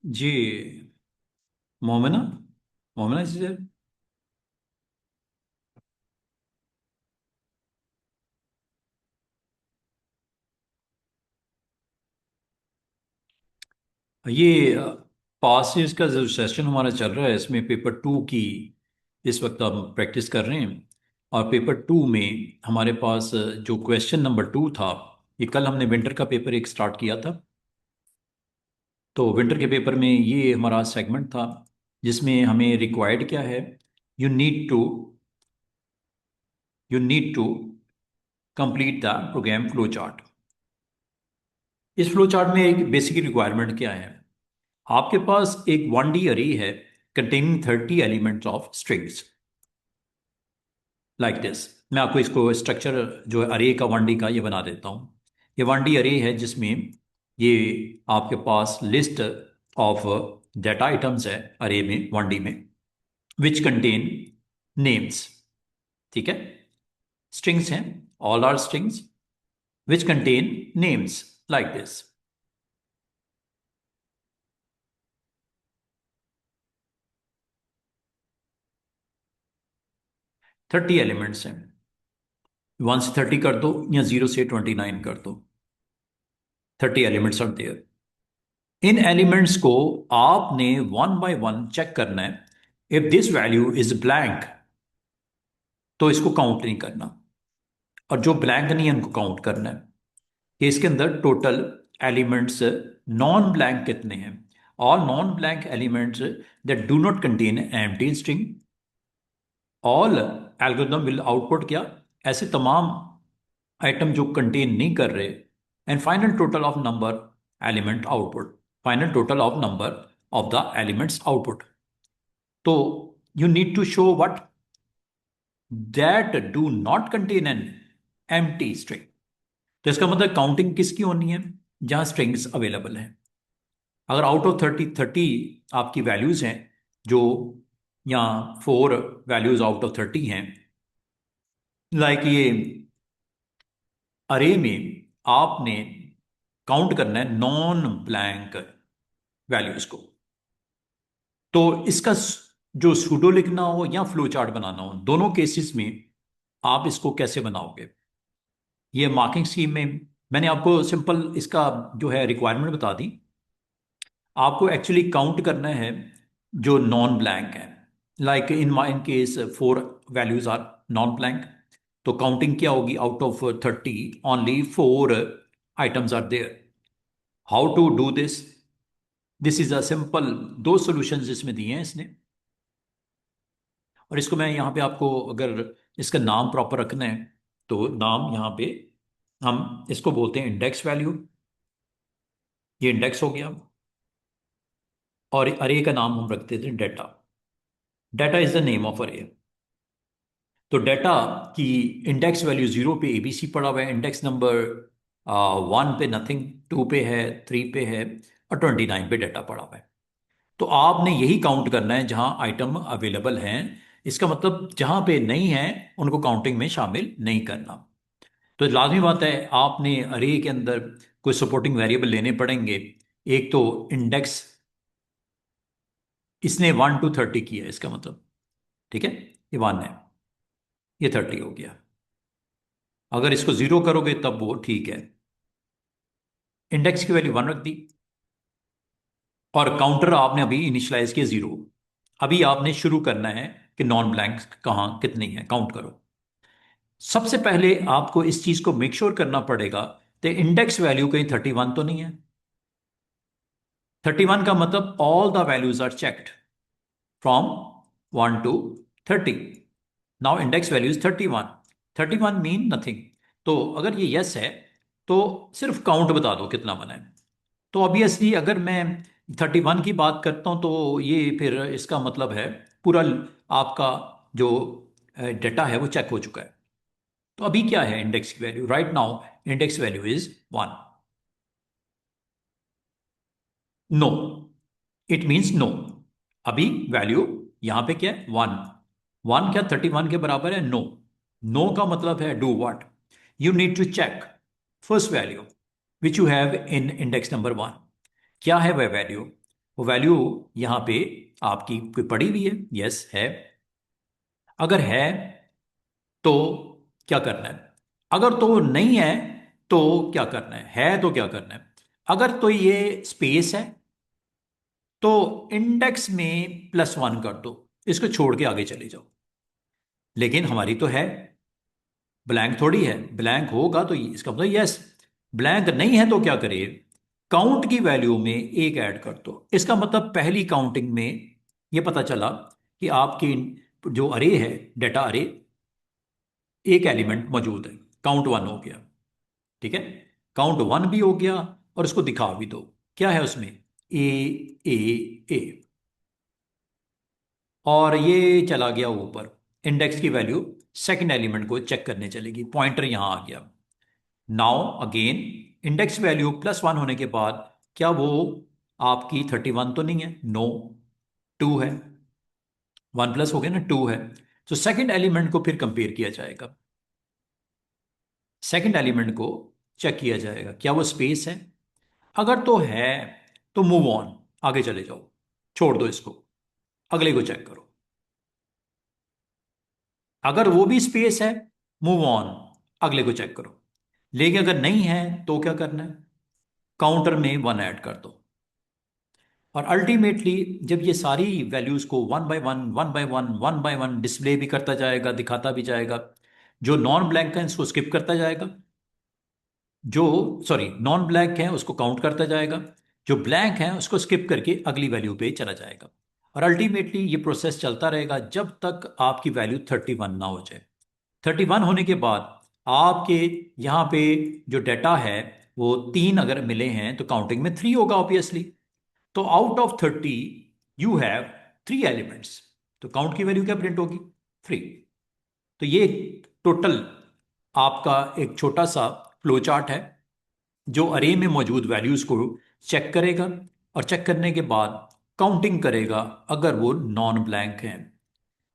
जी। मोमिना, मोमिना जी। ये पास ईयर्स का जो सेशन हमारा चल रहा है इसमें पेपर टू की इस वक्त हम प्रैक्टिस कर रहे हैं। और पेपर टू में हमारे पास जो क्वेश्चन नंबर टू था, ये कल हमने विंटर का पेपर एक स्टार्ट किया था। तो विंटर के पेपर में ये हमारा सेगमेंट था जिसमें हमें रिक्वायर्ड क्या है। You need to you need to complete the program flow chart. इस फ्लो चार्ट में एक बेसिक रिक्वायरमेंट क्या है। आपके पास एक 1D अरे है containing 30 elements of strings like this. मैं आपको इसको स्ट्रक्चर जो है अरे का 1D का ये बना देता हूँ। ये 1D अरे है जिसमें ये आपके पास लिस्ट ऑफ डाटा आइटम्स है अरे में 1D में, विच कंटेन नेम्स। ठीक है, स्ट्रिंग्स हैं, all are strings which contain names like this. 30 elements हैं। 1 से 30 कर दो या 0 से 29 कर दो। 30 एलिमेंट्स आर देयर। इन एलिमेंट्स को आपने वन बाय वन चेक करना है। If this value is blank तो इसको काउंट नहीं करना, और जो ब्लैंक नहीं है उनको काउंट करना है कि इसके अंदर टोटल एलिमेंट्स नॉन ब्लैंक कितने हैं। all non-blank elements that do not contain an empty string, all algorithm will output क्या, ऐसे तमाम आइटम जो कंटेन नहीं कर रहे, and final total of number element output, final total of number of the elements output. तो you need to show what, that do not contain an empty string. तो इसका मतलब काउंटिंग किसकी होनी है, जहां स्ट्रिंग्स अवेलेबल हैं. अगर आउट ऑफ 30 आपकी वैल्यूज हैं, जो यहाँ 4 वैल्यूज आउट ऑफ 30 हैं, लाइक ये अरे में आपने काउंट करना है नॉन ब्लैंक वैल्यूज को. तो इसका जो सूडो लिखना हो या फ्लो चार्ट बनाना हो, दोनों केसेस में आप इसको कैसे बनाओगे. ये मार्किंग स्कीम में मैंने आपको सिंपल इसका जो है रिक्वायरमेंट बता दी. आपको एक्चुअली काउंट करना है जो नॉन ब्लैंक है. Like in case 4 values are non blank. तो काउंटिंग क्या होगी, out of 30 only 4 items are there. How to do this, this is a simple, 2 solutions इसमें दिए हैं इसने. और इसको मैं यहाँ पे आपको, अगर इसका नाम प्रॉपर रखना है तो नाम यहाँ पे हम इसको बोलते हैं इंडेक्स वैल्यू. ये इंडेक्स हो गया. और अरे का नाम हम रखते थे data. Data is the name of अरे. तो डेटा की इंडेक्स वैल्यू 0 पे एबीसी पड़ा हुआ है, इंडेक्स नंबर 1 पे नथिंग, 2 पे है, 3 पे है, और 29 पे डेटा पड़ा हुआ है. तो आपने यही काउंट करना है जहां आइटम अवेलेबल हैं. इसका मतलब जहां पे नहीं है उनको काउंटिंग में शामिल नहीं करना. तो लाजमी बात है, आपने अरे के अंदर कोई सपोर्टिंग वेरिएबल लेने पड़ेंगे. एक तो इंडेक्स, इसने 1 to 30 किया है, इसका मतलब ठीक है, ये 1 है, ये 30 हो गया. अगर इसको 0 करोगे तब वो ठीक है. इंडेक्स की वैल्यू 1 रख दी, और काउंटर आपने अभी इनिशियलाइज किया 0. अभी आपने शुरू करना है कि नॉन ब्लैंक कहाँ कितनी है, काउंट करो. सबसे पहले आपको इस चीज को मेक श्योर करना पड़ेगा कि इंडेक्स वैल्यू कहीं 31 तो नहीं है. 31 का मतलब all the values are checked from 1 to 30. Now index value is 31. 31 mean nothing. तो अगर ये यस है तो सिर्फ काउंट बता दो कितना बना है. तो ऑब्वियसली अगर मैं 31 की बात करता हूं तो ये फिर इसका मतलब है पूरा आपका जो डेटा है वो चेक हो चुका है. तो अभी क्या है इंडेक्स की value, right now index value is 1. No, it means no. अभी वैल्यू यहां पे क्या है, 1. 1 क्या 31 के बराबर है, नो. नो का मतलब है do what, you need to check first value which you have in index number 1. क्या है वह वैल्यू, वो वैल्यू यहां पे आपकी कोई पड़ी हुई है, यस है. अगर है तो क्या करना है, अगर तो नहीं है तो क्या करना है तो क्या करना है. अगर तो ये स्पेस है तो इंडेक्स में +1 कर दो, इसको छोड़ के आगे चले जाओ. लेकिन हमारी तो है, ब्लैंक थोड़ी है. ब्लैंक होगा तो इसका मतलब यस. ब्लैंक नहीं है तो क्या करिए, काउंट की वैल्यू में 1 ऐड कर दो. इसका मतलब पहली काउंटिंग में ये पता चला कि आपकी जो अरे है, डेटा अरे, एक एलिमेंट मौजूद है, काउंट 1 हो गया. ठीक है, काउंट 1 भी हो गया, और इसको दिखा भी दो क्या है उसमें, ए, ए, ए. और ये चला गया ऊपर, इंडेक्स की वैल्यू सेकंड एलिमेंट को चेक करने चलेगी, पॉइंटर यहां आ गया. नाउ अगेन इंडेक्स वैल्यू +1 होने के बाद क्या वो आपकी 31 तो नहीं है, नो, 2 है. 1 प्लस हो गया ना, 2 है. तो सेकंड एलिमेंट को फिर कंपेयर किया जाएगा, सेकंड एलिमेंट को चेक किया जाएगा क्या वो स्पेस है. अगर तो है तो मूव ऑन, आगे चले जाओ, छोड़ दो इसको, अगले को चेक करो. अगर वो भी स्पेस है, मूव ऑन, अगले को चेक करो. लेकिन अगर नहीं है तो क्या करना है, काउंटर में 1 ऐड कर दो. और अल्टीमेटली जब ये सारी वैल्यूज को 1 by 1, 1 by 1, 1 by 1 डिस्प्ले भी करता जाएगा, दिखाता भी जाएगा. जो नॉन ब्लैंक है उसको स्किप करता जाएगा, जो सॉरी नॉन ब्लैंक है उसको काउंट करता जाएगा, जो ब्लैंक है उसको स्किप करके अगली वैल्यू पे चला जाएगा। और अल्टीमेटली ये प्रोसेस चलता रहेगा जब तक आपकी वैल्यू 31 ना हो जाए। 31 होने के बाद आपके यहाँ पे जो डेटा है वो 3 अगर मिले हैं तो काउंटिंग में 3 होगा ऑब्वियसली। तो out of 30 you have 3 elements, तो काउंट की वैल्यू क्या प्रिंट होगी? 3। तो ये टोटल आपका एक छोटा सा फ्लो चार्ट है जो अरे में मौजूद वैल्यूज को चेक करेगा और चेक करने के बाद काउंटिंग करेगा अगर वो नॉन ब्लैंक है।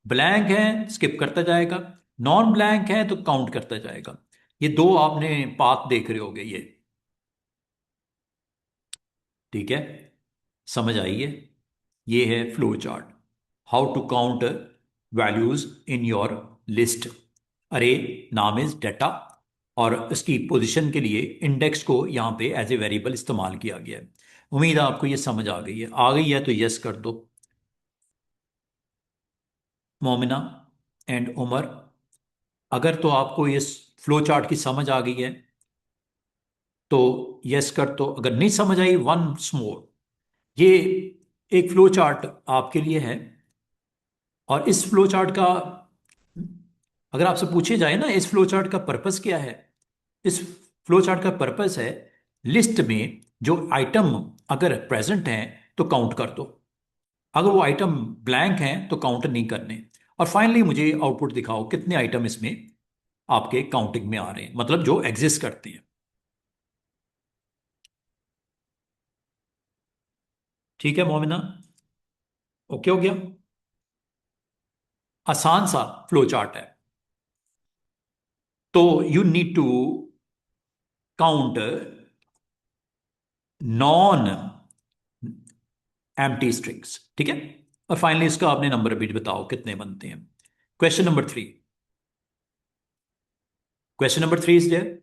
ब्लैंक है स्किप करता जाएगा, नॉन ब्लैंक है तो काउंट करता जाएगा। ये दो आपने पाथ देख रहे होगे ये। ठीक है, समझ आई है? ये है flow chart, how to count values in your list. Array नाम इज डेटा और इसकी पोजीशन के लिए इंडेक्स को यहाँ पे एज ए वेरिएबल इस्तेमाल किया गया है। उम्मीद है आपको ये समझ आ गई है तो यस कर दो। मोमिना एंड उमर, अगर तो आपको ये फ्लो चार्ट की समझ आ गई है तो यस कर दो, अगर नहीं समझ आई वंस मोर। ये एक फ्लो चार्ट आपके लिए है और इस फ्लो चार्ट का अगर आपसे पूछे जाए ना इस फ्लो चार्ट का पर्पस क्या है, इस फ्लो चार्ट का पर्पस है लिस्ट में जो आइटम अगर प्रेजेंट हैं तो काउंट कर दो, अगर वो आइटम ब्लैंक हैं तो काउंट नहीं करने। और फाइनली मुझे आउटपुट दिखाओ कितने आइटम इसमें आपके काउंटिंग में आ रहे हैं, मतलब जो एग्जिस्ट करते हैं। ठीक है मोमिना, ओके हो गया? आसान सा फ्लो चार्ट है। तो you need to count non empty strings. ठीक है, और फाइनली इसका आपने नंबर भी बताओ कितने बनते हैं। Question number 3, question number 3 is there,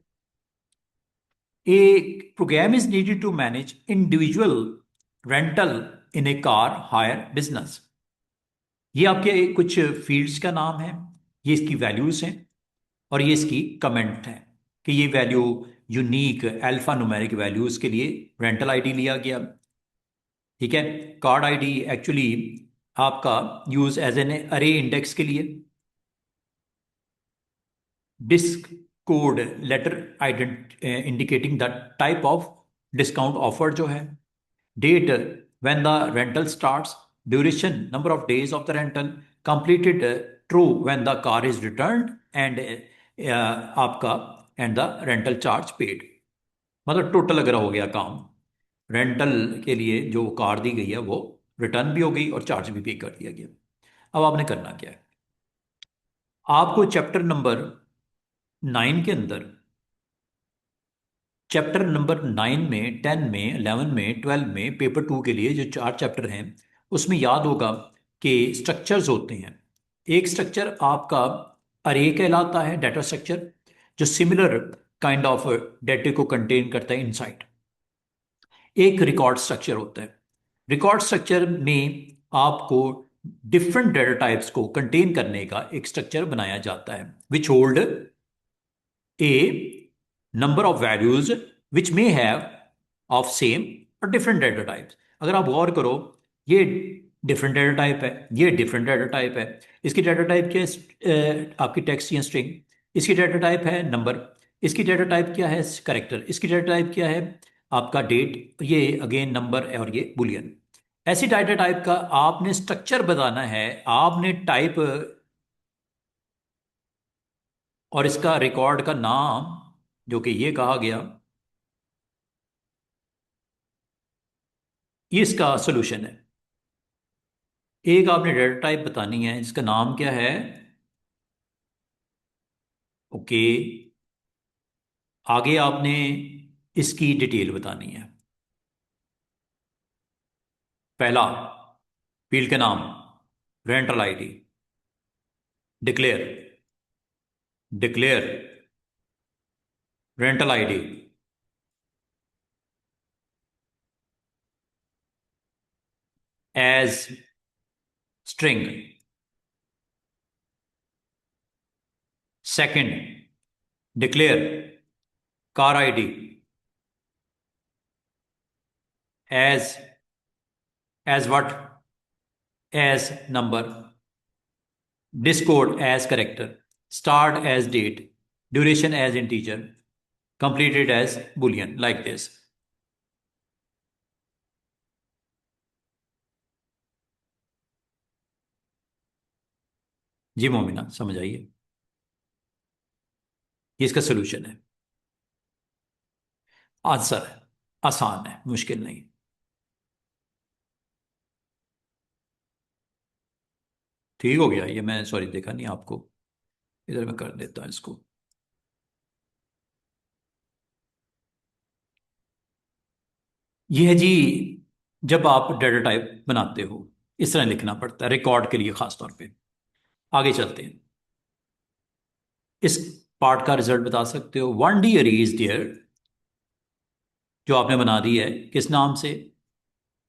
a program is needed to manage individual rental in a car hire business। ये आपके कुछ फील्ड्स का नाम है, ये इसकी वैल्यूज हैं और ये इसकी कमेंट है कि ये value unique alpha numeric values के लिए रेंटल आईडी लिया गया। ठीक है, कार्ड आईडी एक्चुअली आपका use as an array index के लिए, disc code letter ident indicating the type of discount offer जो है, date when the rental starts, duration number of days of the rental, completed true when the car is returned and आपका and the rental charge paid, मतलब total अगर हो गया काम rental के लिए जो कार दी गई है वो रिटर्न भी हो गई और चार्ज भी पे कर दिया गया। अब आपने करना क्या है, आपको चैप्टर नंबर 9 के अंदर, चैप्टर नंबर 9 में 10 में 11 में 12 में पेपर 2 के लिए जो 4 चैप्टर हैं उसमें याद होगा कि स्ट्रक्चर्स होते हैं। एक स्ट्रक्चर आपका अरे कहलाता है, डाटा स्ट्रक्चर, जो सिमिलर काइंड ऑफ डाटा को कंटेन करता है इनसाइड। एक रिकॉर्ड स्ट्रक्चर होता है, रिकॉर्ड स्ट्रक्चर में आपको डिफरेंट डाटा टाइप्स को कंटेन करने का एक स्ट्रक्चर बनाया जाता है which hold a number of values which may have of same or different data types। अगर आप गौर करो ये डिफरेंट डाटा टाइप है, ये डिफरेंट डाटा टाइप है, इसकी डाटा टाइप क्या है आपकी टेक्स्ट या स्ट्रिंग, इसकी डाटा टाइप है नंबर, इसकी डाटा टाइप क्या है करेक्टर, इसकी डाटा टाइप क्या है आपका डेट, ये अगेन नंबर है और ये बुलियन। ऐसी डाटा टाइप का आपने स्ट्रक्चर बताना है, आपने टाइप और इसका रिकॉर्ड का नाम जो कि ये कहा गया, ये इसका सोल्यूशन है। एक आपने डेटा टाइप बतानी है जिसका नाम क्या है, ओके, आगे आपने इसकी डिटेल बतानी है। पहला फील्ड का नाम rental ID, declare, declare rental ID as string. Second, declare car ID as what? As number, discode as character, start as date, duration as integer, completed as boolean, like this. जी मोमिना, समझ आइए, ये इसका solution है। Answer है, आसान है, मुश्किल नहीं। ठीक हो गया ये, मैं सॉरी देखा नहीं आपको, इधर मैं कर देता हूं इसको। ये है जी, जब आप डाटा टाइप बनाते हो इस तरह लिखना पड़ता है रिकॉर्ड के लिए खास तौर पे। आगे चलते हैं, इस पार्ट का रिजल्ट बता सकते हो। 1D अरे इज देयर, जो आपने बना दी है किस नाम से?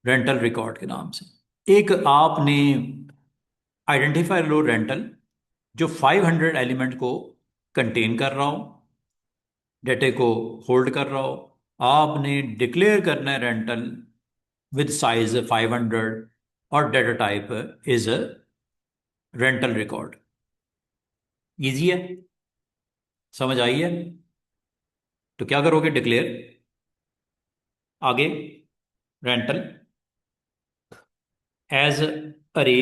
रेंटल रिकॉर्ड के नाम से। एक आपने आइडेंटिफायर लो रेंटल, जो 500 एलिमेंट को कंटेन कर रहा हो, डेटे को होल्ड कर रहा हो। आपने डिक्लेयर करना है रेंटल विद साइज 500, और data type is rental record. Easy है, समझ आई है? तो क्या करोगे? डिक्लेयर, आगे रेंटल एज अरे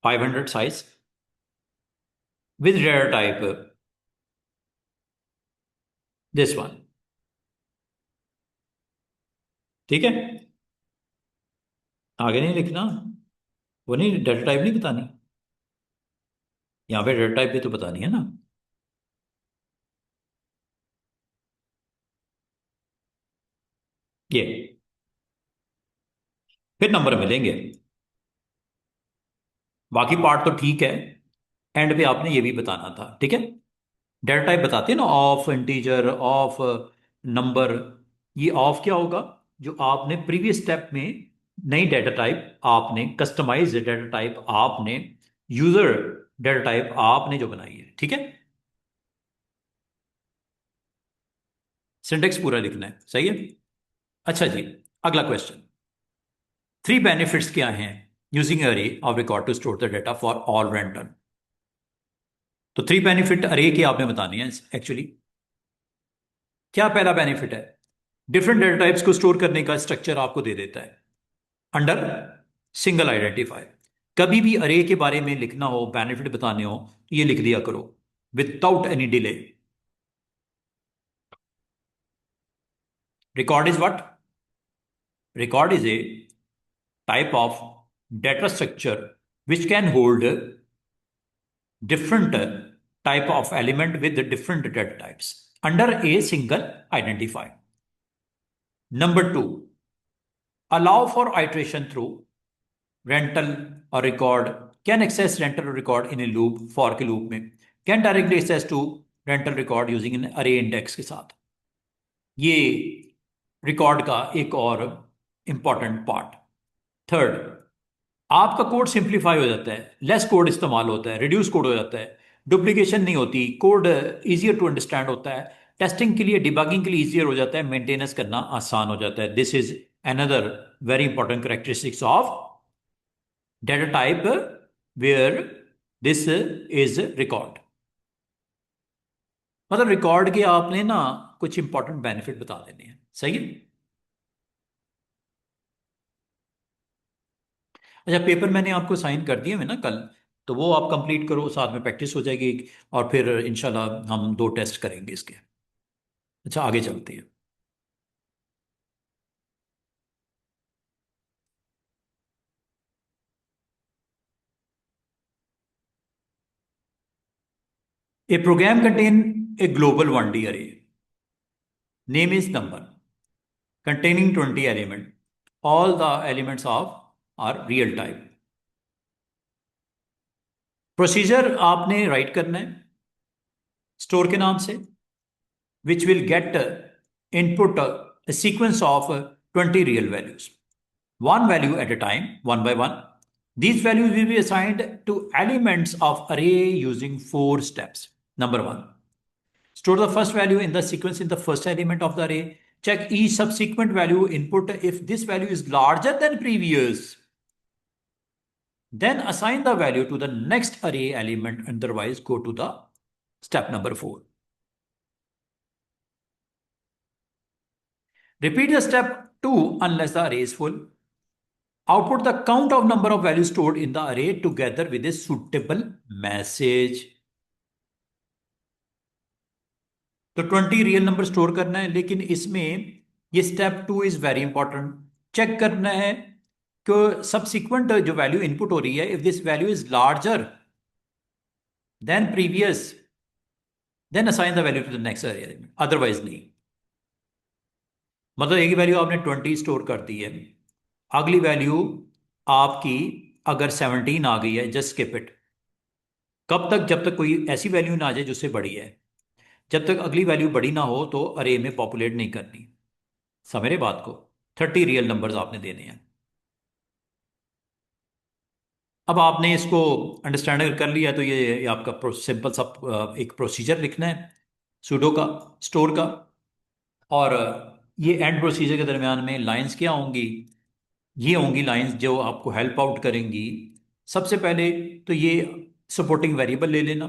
500 size with data type this one. ठीक है, आगे नहीं लिखना, वो नहीं, डेटा टाइप नहीं बतानी, यहाँ पे डेटा टाइप भी तो बतानी है ना। ये फिर नंबर मिलेंगे, बाकी पार्ट तो ठीक है। एंड पे आपने ये भी बताना था, ठीक है। डेटा टाइप बताते हैं ना, ऑफ इंटीजर, ऑफ नंबर। ये ऑफ क्या होगा? जो आपने प्रीवियस स्टेप में नई डेटा टाइप आपने कस्टमाइज डेटा टाइप आपने यूजर डेटा टाइप आपने जो बनाई है, ठीक है। सिंटेक्स पूरा लिखना है, सही है। अच्छा जी, अगला क्वेश्चन। थ्री बेनिफिट्स क्या हैं using array of record to store the data for all random? तो थ्री बेनिफिट अरे के आपने बतानी है एक्चुअली। क्या पहला बेनिफिट है? डिफरेंट डेटा टाइप्स को स्टोर करने का स्ट्रक्चर आपको दे देता है अंडर सिंगल आइडेंटिफायर। कभी भी अरे के बारे में लिखना हो, बेनिफिट बताने हो, तो ये लिख दिया करो without any delay. Record is what? Record is a type of data structure which can hold different type of element with different data types under a single identifier. Number two, allow for iteration through rental or record, can access rental or record in a loop, for के loop में, can directly access to rental record using an array index के साथ। ये record का एक और important part. Third, आपका code simplify हो जाता है, लेस कोड इस्तेमाल होता है, रिड्यूस कोड हो जाता है, डुप्लीकेशन नहीं होती, कोड इजियर टू अंडरस्टैंड होता है, टेस्टिंग के लिए, डिबगिंग के लिए इजियर हो जाता है, मेंटेनेंस करना आसान हो जाता है। This is another very important characteristics of data type where this is record. मतलब रिकॉर्ड के आपने ना कुछ इंपॉर्टेंट बेनिफिट बता देने हैं, सही है। अच्छा, पेपर मैंने आपको साइन कर दिए है ना कल, तो वो आप कंप्लीट करो, साथ में प्रैक्टिस हो जाएगी, और फिर इंशाल्लाह हम दो टेस्ट करेंगे इसके। अच्छा, आगे चलते हैं। A program contain a global 1D array, name is number, containing 20 element, all the elements of are real type। Procedure आपने राइट करना है स्टोर के नाम से, which will get input a sequence of 20 real values, one value at a time, one by one. These values will be assigned to elements of array using four steps. Number one, Store the first value in the sequence in the first element of the array. Check each subsequent value input. If this value is larger than previous, then assign the value to the next array element. Otherwise, go to the step number 4. Repeat the step 2 unless the array is full. Output the count of number of values stored in the array together with a suitable message. तो 20 real number store करना है, लेकिन इसमें ये step 2 is very important. Check करना है कि subsequent जो वैल्यू इनपुट हो रही है, if this value is larger than previous, then assign the value to the next area, otherwise नहीं. मतलब एक वैल्यू आपने 20 स्टोर कर दी है, अगली वैल्यू आपकी अगर 17 आ गई है, जस्ट स्किप इट. कब तक? जब तक कोई ऐसी वैल्यू ना आ जाए जो उससे बड़ी है. जब तक अगली वैल्यू बड़ी ना हो तो अरे में पॉपुलेट नहीं करनी. समझ रहे बात को? 30 रियल नंबर्स आपने देने हैं. अब आपने इसको अंडरस्टैंड कर लिया तो ये आपका सिंपल सा एक प्रोसीजर लिखना है सूडो का, स्टोर का. और ये एंड प्रोसीजर के दरमियान में लाइंस क्या होंगी? ये होंगी लाइंस जो आपको हेल्प आउट करेंगी. सबसे पहले तो ये सपोर्टिंग वेरिएबल ले लेना.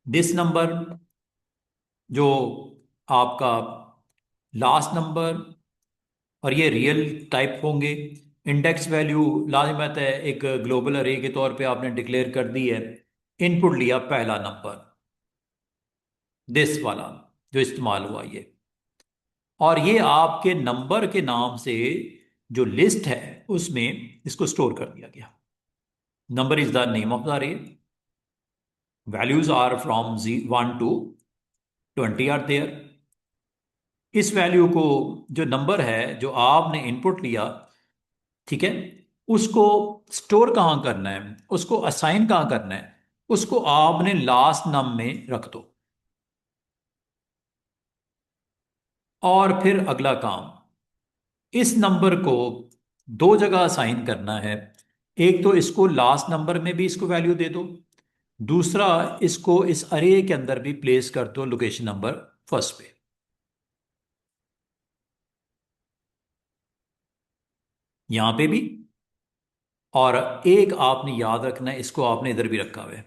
दिस नंबर जो आपका लास्ट नंबर, और ये रियल टाइप होंगे. इंडेक्स वैल्यू लाजिमत है, एक ग्लोबल अरे के तौर पे आपने डिक्लेयर कर दी है. इनपुट लिया पहला नंबर, दिस वाला जो इस्तेमाल हुआ ये, और ये आपके नंबर के नाम से जो लिस्ट है उसमें इसको स्टोर कर दिया गया. Number is the name of the array. Values are from 1 to 20 are there. इस वैल्यू को, जो नंबर है जो आपने इनपुट लिया, ठीक है, उसको स्टोर कहाँ करना है, उसको असाइन कहाँ करना है, उसको आपने लास्ट नम में रख दो. और फिर अगला काम, इस नंबर को दो जगह असाइन करना है. एक तो इसको लास्ट नंबर में भी इसको वैल्यू दे दो, दूसरा इसको इस अरे के अंदर भी प्लेस कर दो लोकेशन नंबर फर्स्ट पे. यहां पे भी, और एक आपने याद रखना है, इसको आपने इधर भी रखा हुआ है.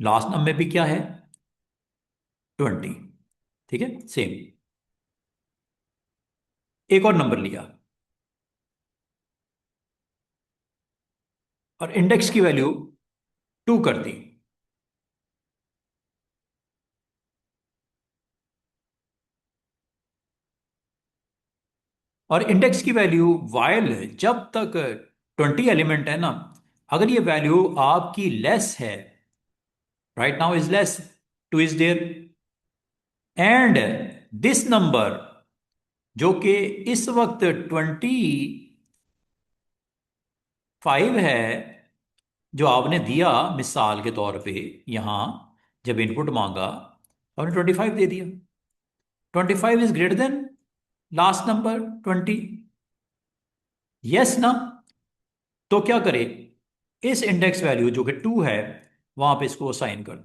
लास्ट नंबर में भी क्या है? 20. ठीक है, सेम. एक और नंबर लिया और इंडेक्स की वैल्यू 2 कर दी. और इंडेक्स की वैल्यू वाइल जब तक 20 एलिमेंट है ना, अगर ये वैल्यू आपकी लेस है, right now is less, 2 is there, and this number जो कि इस वक्त 25 है, जो आपने दिया मिसाल के तौर पे, यहां जब इनपुट मांगा आपने 25 दे दिया. 25 is greater than last number 20. Yes ना? तो क्या करे, इस इंडेक्स वैल्यू जो कि 2 है वहां पे इसको असाइन कर दो.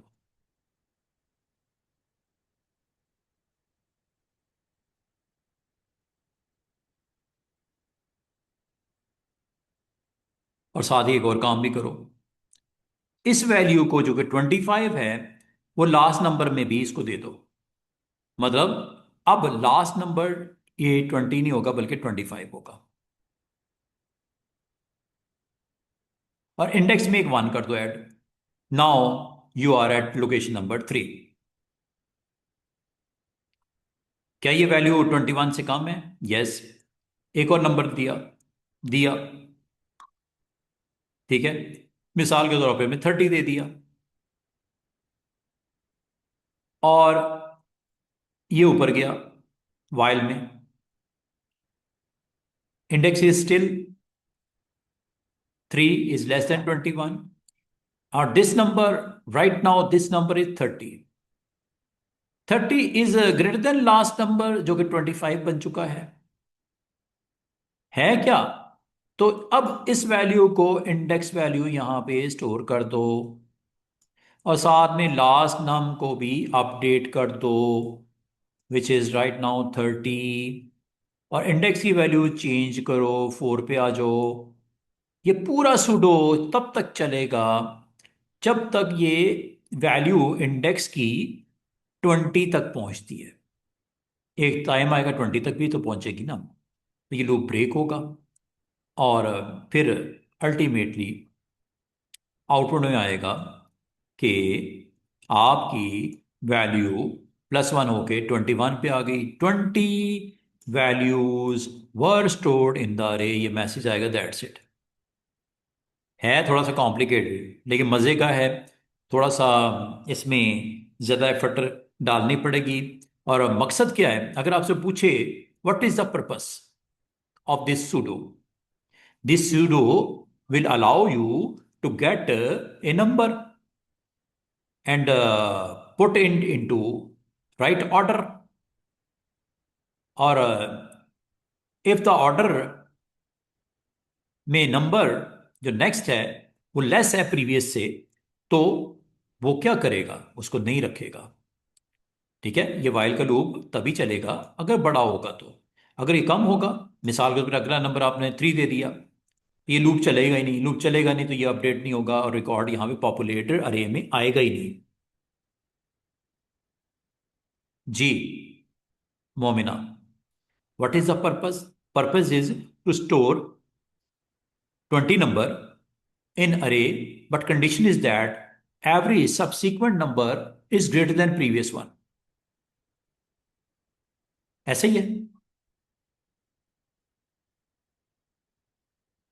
और साथ ही एक और काम भी करो, इस वैल्यू को जो कि 25 है वो लास्ट नंबर में भी इसको दे दो. मतलब अब लास्ट नंबर ये 20 नहीं होगा बल्कि 25 होगा. और इंडेक्स में एक 1 कर दो add. Now you are at location number 3. क्या ये वैल्यू 21 से कम है? यस. एक और नंबर दिया दिया ठीक है, मिसाल के तौर पे मैं 30 दे दिया. और ये ऊपर गया वाइल में, index is still 3 is less than 21, और this number right now this number is 30. 30 is greater than last number जो कि 25 बन चुका है क्या? तो अब इस वैल्यू को इंडेक्स वैल्यू यहां पे स्टोर कर दो और साथ में लास्ट नम को भी अपडेट कर दो, विच इज राइट नाउ 30। और इंडेक्स की वैल्यू चेंज करो, 4 पे आ जाओ। ये पूरा सुडो तब तक चलेगा जब तक ये वैल्यू इंडेक्स की 20 तक पहुंचती है। एक टाइम आएगा 20 तक भी तो पहुंचेगी ना, तो ये लूप ब्रेक होगा और फिर अल्टीमेटली आउटपुट में आएगा कि आपकी वैल्यू +1 होके 21 पे आ गई। 20 values were stored in the अरे, ये मैसेज आएगा, दैट्स इट। है थोड़ा सा कॉम्प्लिकेटेड लेकिन मज़े का है। थोड़ा सा इसमें ज़्यादा एफर्ट डालनी पड़ेगी। और मकसद क्या है, अगर आपसे पूछे what is the purpose of this pseudo will allow you to get a number and put in into right order, or if the order में नंबर जो नेक्स्ट है वो लेस है प्रीवियस से, तो वो क्या करेगा, उसको नहीं रखेगा। ठीक है, ये वाइल का लूप तभी चलेगा अगर बड़ा होगा। तो अगर ये कम होगा, मिसाल के तौर पर अगला नंबर आपने 3 दे दिया, ये लूप चलेगा ही नहीं। लूप चलेगा नहीं तो ये अपडेट नहीं होगा और रिकॉर्ड यहाँ पे पॉपुलेटेड अरे में आएगा ही नहीं। जी Momina, what is the purpose? Purpose is to store 20 number in array, but condition is that every subsequent number is greater than previous one. ऐसा ही है,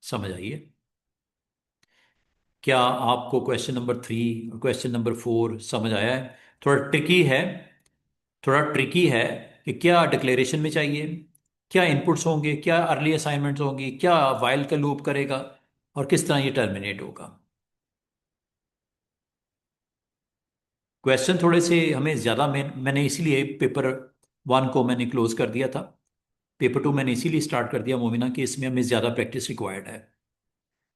समझ आइए। क्या आपको क्वेश्चन नंबर 3 और क्वेश्चन नंबर 4 समझ आया है? थोड़ा ट्रिकी है, थोड़ा ट्रिकी है कि क्या डिक्लेरेशन में चाहिए, क्या इनपुट्स होंगे, क्या अर्ली असाइनमेंट्स होंगी, क्या वाइल का लूप करेगा और किस तरह ये टर्मिनेट होगा। क्वेश्चन थोड़े से हमें ज़्यादा, मैंने इसीलिए पेपर 1 को मैंने क्लोज कर दिया था। पेपर 2 मैंने इसीलिए स्टार्ट कर दिया मोमिना कि इसमें हमें ज़्यादा प्रैक्टिस रिक्वायर्ड है,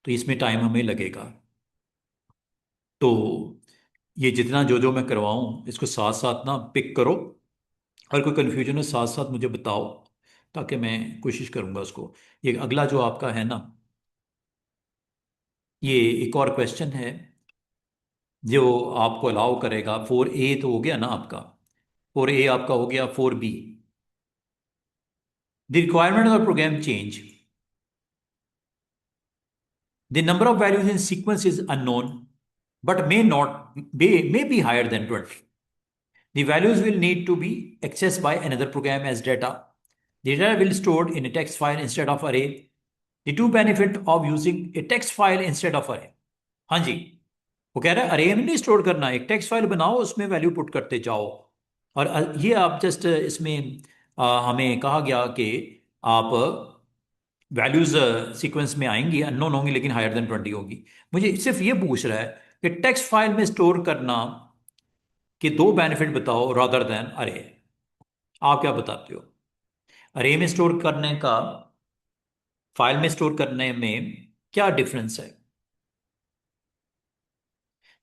तो इसमें टाइम हमें लगेगा। तो ये जितना जो जो मैं करवाऊँ इसको साथ साथ ना पिक करो, अगर कोई कन्फ्यूजन हो साथ साथ मुझे बताओ, ताकि मैं कोशिश करूँगा उसको। ये अगला जो आपका है ना, ये एक और क्वेश्चन है जो आपको अलाउ करेगा। 4A तो हो गया ना आपका, 4A आपका हो गया। 4B, the requirement of the program change. The number of values in sequence is unknown, but may be higher than 20. The values will need to be accessed by another program as data. The data will be stored in a text file instead of array. The two benefit of using a text file instead of array. हाँ जी, वो कह रहा है अरे में नहीं store करना, एक टेक्स्ट फाइल बनाओ उसमें वैल्यू पुट करते जाओ। और ये आप जस्ट इसमें हमें कहा गया कि आप वैल्यूज सीक्वेंस में आएंगी, अननोन होंगी लेकिन हायर देन 20 होगी। मुझे सिर्फ ये पूछ रहा है कि टेक्स्ट फाइल में स्टोर करना के दो बेनिफिट बताओ रादर देन अरे। आप क्या बताते हो? अरे में स्टोर करने का फाइल में स्टोर करने में क्या डिफरेंस है?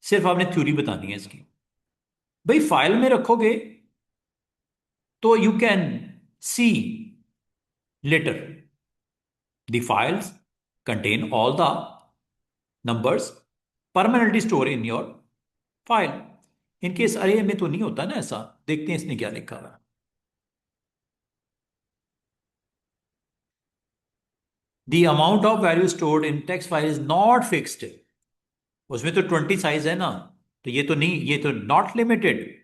सिर्फ आपने थ्योरी बतानी है इसकी। भाई फाइल में रखोगे तो you can see later the files contain all the numbers permanently store in your file. In case array में तो नहीं होता ना ऐसा। देखते हैं इसने क्या लिखा हुआ है। The amount of value stored in text file is not fixed. उसमें तो 20 साइज है ना, तो ये तो नहीं, ये तो not limited.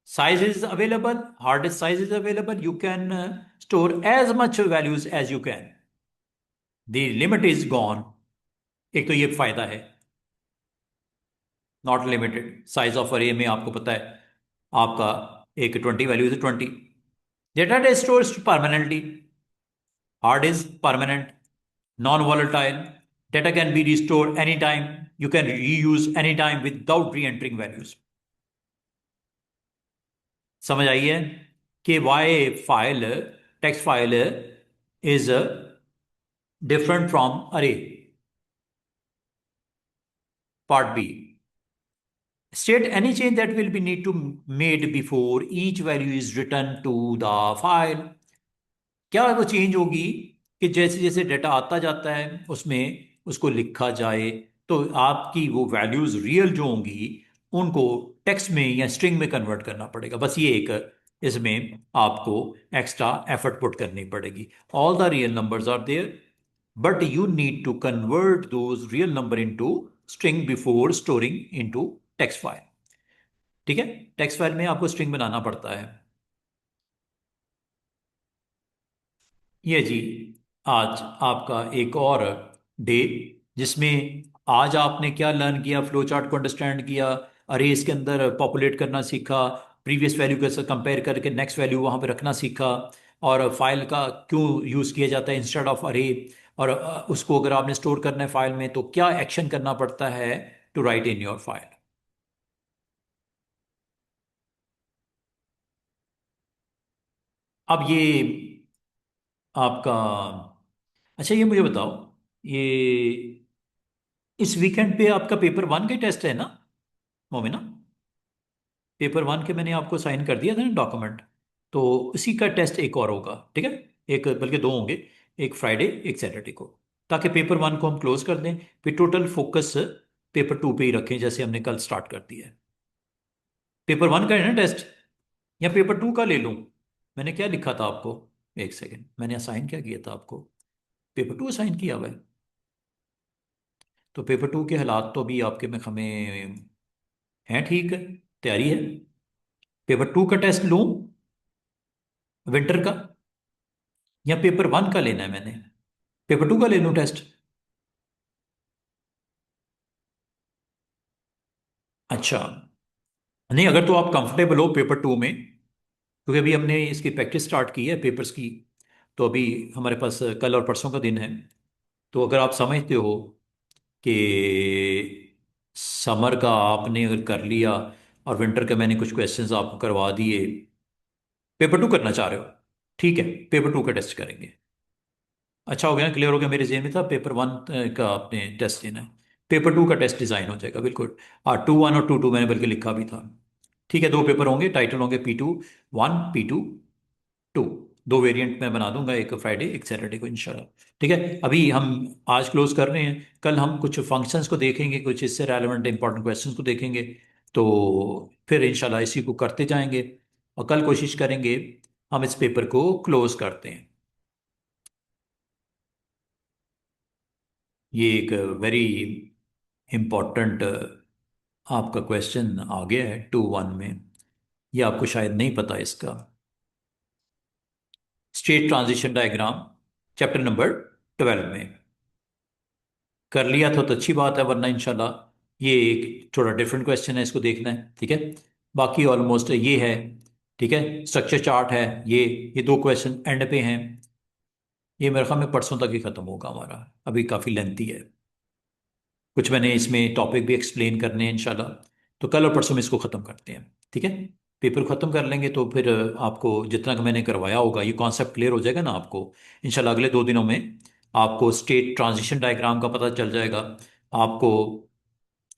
Size is available, hard disk size is available, you can store as much values as you can. The limit is gone. एक तो ये फायदा है, नॉट लिमिटेड साइज ऑफ अरे में आपको पता है आपका एक 20 value is 20। Data is stored permanently, hard is permanent, non volatile, data can be restored anytime, you can reuse anytime without re-entering values। समझ आई है कि why file text file is different from array. Part B. State any change that will be need to made before each value is returned to the file. क्या वो change होगी कि जैसे जैसे डेटा आता जाता है उसमें उसको लिखा जाए, तो आपकी वो वैल्यूज रियल जो होंगी उनको टेक्स्ट में या स्ट्रिंग में कन्वर्ट करना पड़ेगा। बस ये एक इसमें आपको एक्स्ट्रा एफर्ट पुट करनी पड़ेगी। All the real numbers are there, but you need to convert those real number into string before storing into text file. ठीक है, टेक्स्ट फाइल में आपको स्ट्रिंग बनाना पड़ता है। ये जी आज आपका एक और डे, जिसमें आज आपने क्या लर्न किया, फ्लो चार्ट को अंडरस्टैंड किया, अरेज के अंदर पॉपुलेट करना सीखा, प्रीवियस वैल्यू के साथ कंपेयर करके नेक्स्ट वैल्यू वहां पे रखना सीखा, और फाइल का क्यों यूज़ किया जाता है इंस्टेड ऑफ अरे, और उसको अगर आपने स्टोर करना है फाइल में तो क्या एक्शन करना पड़ता है to write in your file. अब ये आपका, अच्छा ये मुझे बताओ, ये इस वीकेंड पे आपका पेपर वन के टेस्ट है ना मोमिना? पेपर वन के मैंने आपको साइन कर दिया था ना डॉक्यूमेंट, तो उसी का टेस्ट एक और होगा, ठीक है? एक बल्कि दो होंगे, एक फ्राइडे एक सैटरडे को, ताकि पेपर वन को हम क्लोज कर दें, फिर टोटल फोकस पेपर टू पे ही रखें जैसे हमने कल स्टार्ट कर दिया है। पेपर वन का है ना टेस्ट, या पेपर टू का ले लूँ? मैंने क्या लिखा था आपको, एक सेकेंड, मैंने असाइन क्या किया था आपको? पेपर टू असाइन किया हुआ है, तो पेपर टू के हालात तो अभी आपके में हमें हैं, ठीक है, तैयारी है। पेपर टू का टेस्ट लूं विंटर का, या पेपर वन का लेना है मैंने? पेपर टू का ले लूं टेस्ट? अच्छा, नहीं अगर तो आप कंफर्टेबल हो पेपर टू में, क्योंकि अभी हमने इसकी प्रैक्टिस स्टार्ट की है पेपर्स की, तो अभी हमारे पास कल और परसों का दिन है। तो अगर आप समझते हो कि समर का आपने अगर कर लिया और विंटर का मैंने कुछ क्वेश्चंस आपको करवा दिए, पेपर टू करना चाह रहे हो, ठीक है, पेपर टू का टेस्ट करेंगे। अच्छा हो गया, क्लियर हो गया, मेरे जेहन में था पेपर वन का आपने टेस्ट देना है, पेपर टू का टेस्ट डिजाइन हो जाएगा बिल्कुल। हाँ, टू वन और टू टू मैंने बल्कि लिखा भी था। ठीक है, दो पेपर होंगे, टाइटल होंगे P2 1 P2 2, दो वेरिएंट मैं बना दूंगा, एक फ्राइडे एक सैटरडे को इंशाल्लाह। ठीक है, अभी हम आज क्लोज कर रहे हैं, कल हम कुछ फंक्शंस को देखेंगे, कुछ इससे रेलेवेंट इंपॉर्टेंट क्वेश्चंस को देखेंगे, तो फिर इंशाल्लाह इसी को करते जाएंगे, और कल कोशिश करेंगे हम इस पेपर को क्लोज करते हैं। ये एक वेरी इम्पोर्टेंट आपका क्वेश्चन आ गया है 2-1 में, ये आपको शायद नहीं पता इसका। State transition diagram chapter number 12 में कर लिया था तो अच्छी बात है, वरना इंशाल्लाह ये एक थोड़ा डिफरेंट क्वेश्चन है, इसको देखना है, ठीक है? बाकी ऑलमोस्ट ये है, ठीक है, स्ट्रक्चर चार्ट है, ये दो क्वेश्चन एंड पे हैं, ये मेरे ख्याल में परसों तक ही खत्म होगा हमारा, अभी काफ़ी लेंथी है, कुछ मैंने इसमें टॉपिक भी एक्सप्लेन करने हैं इंशाल्लाह, तो कल और परसों में इसको ख़त्म करते हैं, ठीक है? पेपर ख़त्म कर लेंगे तो फिर आपको जितना कि मैंने करवाया होगा ये कॉन्सेप्ट क्लियर हो जाएगा ना आपको, इंशाल्लाह अगले 2 दिनों में आपको स्टेट ट्रांजिशन डायग्राम का पता चल जाएगा, आपको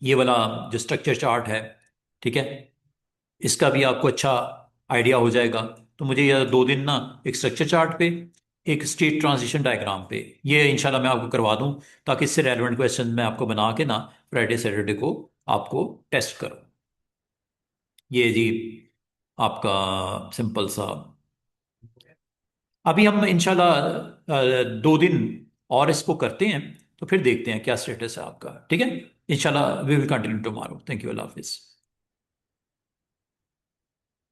ये वाला जो स्ट्रक्चर चार्ट है, ठीक है, इसका भी आपको अच्छा आइडिया हो जाएगा। तो मुझे ये 2 दिन ना, एक स्ट्रक्चर चार्ट पे, एक स्टेट ट्रांजिशन डायग्राम पे, ये इंशाल्लाह मैं आपको करवा दूं, ताकि इससे रेलेवेंट क्वेश्चन मैं आपको बना के ना फ्राइडे सैटरडे को आपको टेस्ट करूं। ये जी आपका सिंपल सा, अभी हम इंशाल्लाह 2 दिन और इसको करते हैं, तो फिर देखते हैं क्या स्टेटस है आपका, ठीक है? इंशाल्लाह we will continue tomorrow. Thank you, अल्लाह हाफिज।